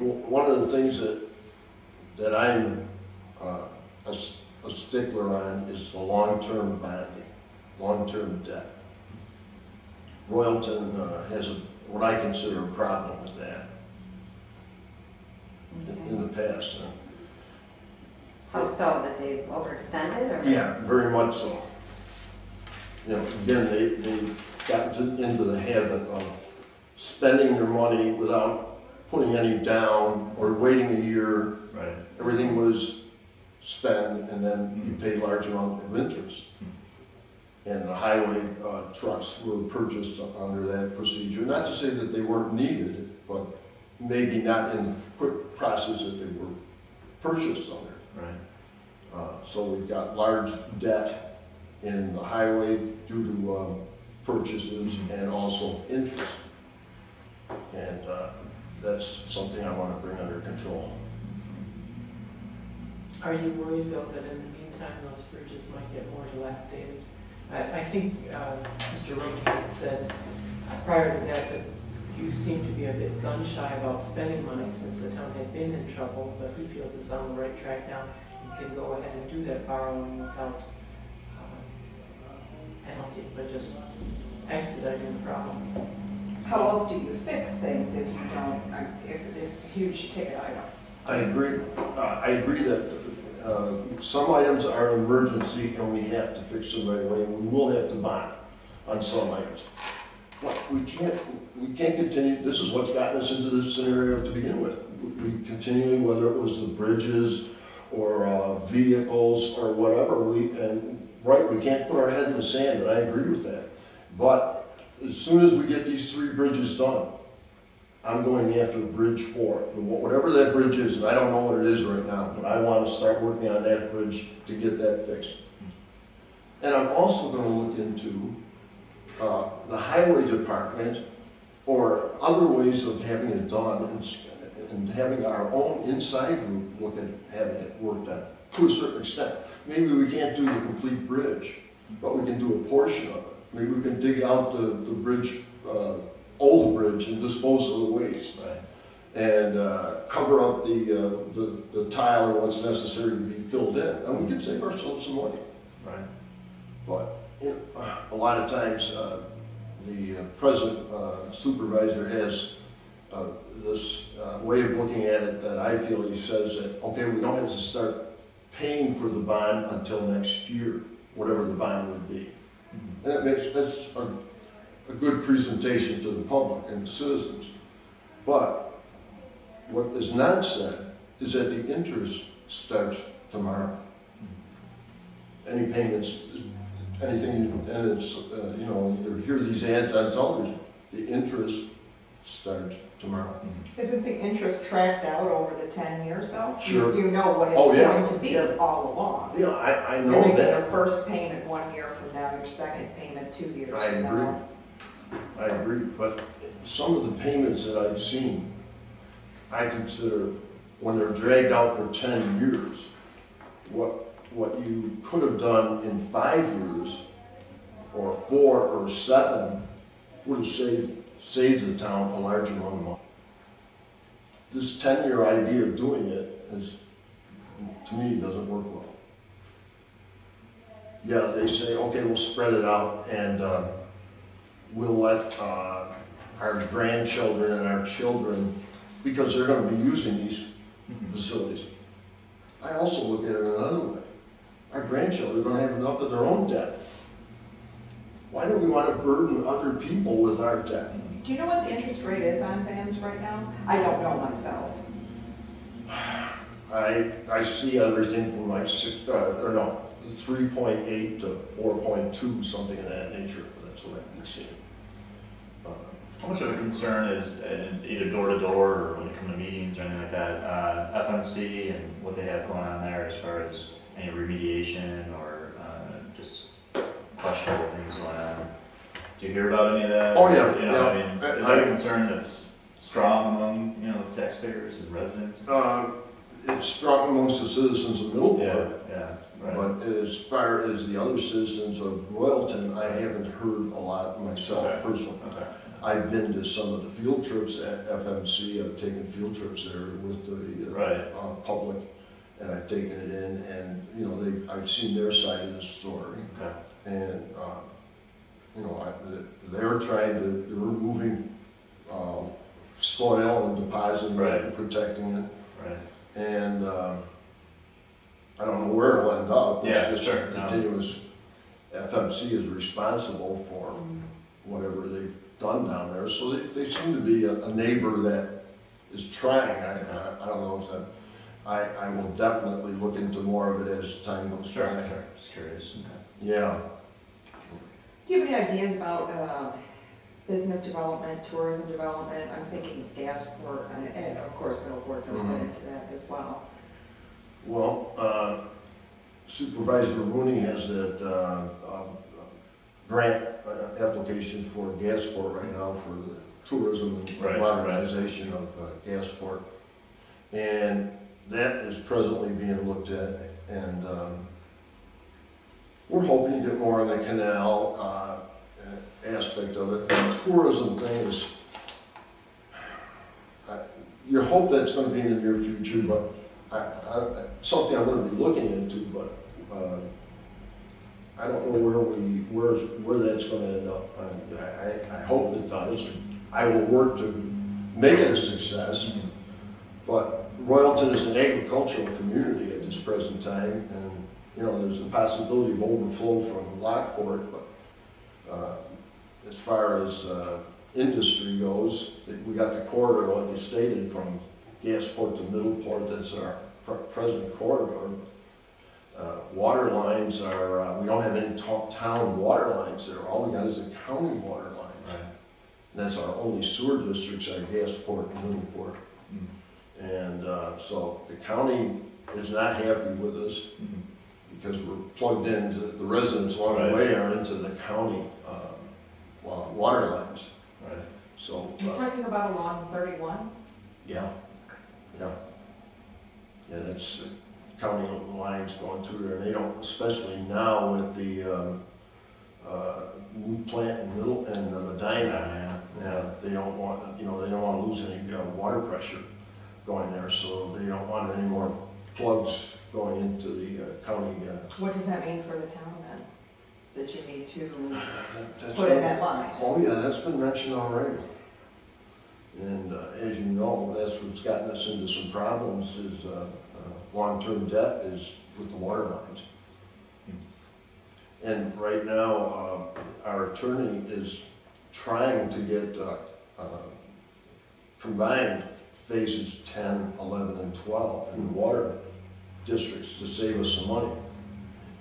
one of the things that I'm a stickler on is the long-term bonding, long-term debt. Royalton has what I consider a problem with that in the past. How so, that they've overextended, or? Yeah, very much so. You know, again, they got into the habit of spending their money without putting any down or waiting a year. Right. Everything was spent, and then you pay large amount of interest. And the highway trucks were purchased under that procedure. Not to say that they weren't needed, but maybe not in the quick process that they were purchased under. Right. So we've got large debt in the highway due to purchases and also interest. And that's something I want to bring under control. Are you worried though that in the meantime those bridges might get more dilapidated? I think Mr. Roden had said prior to that you seem to be a bit gun shy about spending money since the town had been in trouble, but he feels it's on the right track now and can go ahead and do that borrowing without penalty, but just expediting the problem. How else do you fix things if you don't, if it's a huge ticket item? I agree. I agree that some items are an emergency and we have to fix them right away. We will have to bond on some items. But we can't continue. This is what's gotten us into this scenario to begin with. We continually, whether it was the bridges or vehicles or whatever, we can't put our head in the sand, and I agree with that. But as soon as we get these 3 bridges done, I'm going after Bridge 4, whatever that bridge is, and I don't know what it is right now, but I want to start working on that bridge to get that fixed. And I'm also going to look into the highway department or other ways of having it done and having our own inside group look at having it worked on to a certain extent. Maybe we can't do the complete bridge, but we can do a portion of it. Maybe we can dig out the bridge, old bridge, and dispose of the waste. Right. And cover up the tile or what's necessary to be filled in. And we can save ourselves some money. Right. But a lot of times, the present supervisor has this way of looking at it that I feel he says that, okay, we don't have to start paying for the bond until next year, whatever the bond would be. And that's a good presentation to the public and citizens. But what is not said is that the interest starts tomorrow. Any payments, anything, and it's, you know, you hear these ads on television, the interest starts tomorrow. Isn't the interest tracked out over the 10 years though? Sure. You know what it's going to be all along. Yeah, I know You're making that. your first payment 1 year from now, your second payment 2 years I from agree. now. I agree, but some of the payments that I've seen, I consider when they're dragged out for 10 years, what you could have done in 5 years, or 4 or 7, would have saved the town a large amount of money. This 10-year idea of doing it is, to me, doesn't work well. Yeah, they say, okay, we'll spread it out and we'll let our grandchildren and our children, because they're going to be using these facilities. I also look at it another way. Our grandchildren are going to have enough of their own debt. Why do we want to burden other people with our debt? Do you know what the interest rate is on bonds right now? I don't know myself. I see everything from like 3.8 to 4.2, something of that nature. That's what I've been seeing. How much of a concern is either door to door or when you come to meetings or anything like that, FMC and what they have going on there as far as any remediation or just questionable things going on? Do you hear about any of that? Oh yeah, you know, yeah. I mean, is that a concern that's strong among taxpayers and residents? It's strong amongst the citizens of Middleborough. Yeah, right. But as far as the other citizens of Royalton, I haven't heard a lot myself personally. Okay. I've been to some of the field trips at FMC, I've taken field trips there with the Right. public, and I've taken it in, and, you know, I've seen their side of the story. Okay. And, you know, they're removing soil and depositing it and Right. protecting it. Right. And I don't know where it'll end up. Yeah, It's just sure, no. continuous, FMC is responsible for whatever they've done down there. So they seem to be a neighbor that is trying. I don't know if that, I will definitely look into more of it as time goes Sure, by. sure, just curious. Okay. Yeah. Do you have any ideas about business development, tourism development? I'm thinking Gasport, and of course Middleport does fit into that as well. Well, Supervisor Rooney has that grant application for Gasport right now for the tourism and Right, modernization of Gasport. And that is presently being looked at, and we're hoping to get more on the canal aspect of it. The tourism thing is, you hope that's going to be in the near future, but something I'm going to be looking into, but I don't know where that's going to end up. I hope it does. I will work to make it a success, but Royalton is an agricultural community at this present time, and you know there's a possibility of overflow from Lockport, but as far as industry goes, we got the corridor, like you stated, from Gasport to Middleport. That's our present corridor. Water lines are, we don't have any town water lines there. All we got is the county water lines. Right. And that's our only sewer districts are Gasport and Middleport. And so the county is not happy with us because we're plugged into, the residents along the Right. way are into the county water lines. Right. So, You're talking about along 31? yeah, yeah. Yeah, that's county lines going through there, and they don't, especially now with the new plant in Medina. Yeah, they don't want, you know, they don't want to lose any water pressure going there, so they don't want any more plugs going into the county. What does that mean for the town then? That you need to That's put in that line? Oh, yeah, that's been mentioned already. And as you know, that's what's gotten us into some problems is long-term debt is with the water lines. And right now, our attorney is trying to get combined phases 10, 11, and 12 in the water districts to save us some money.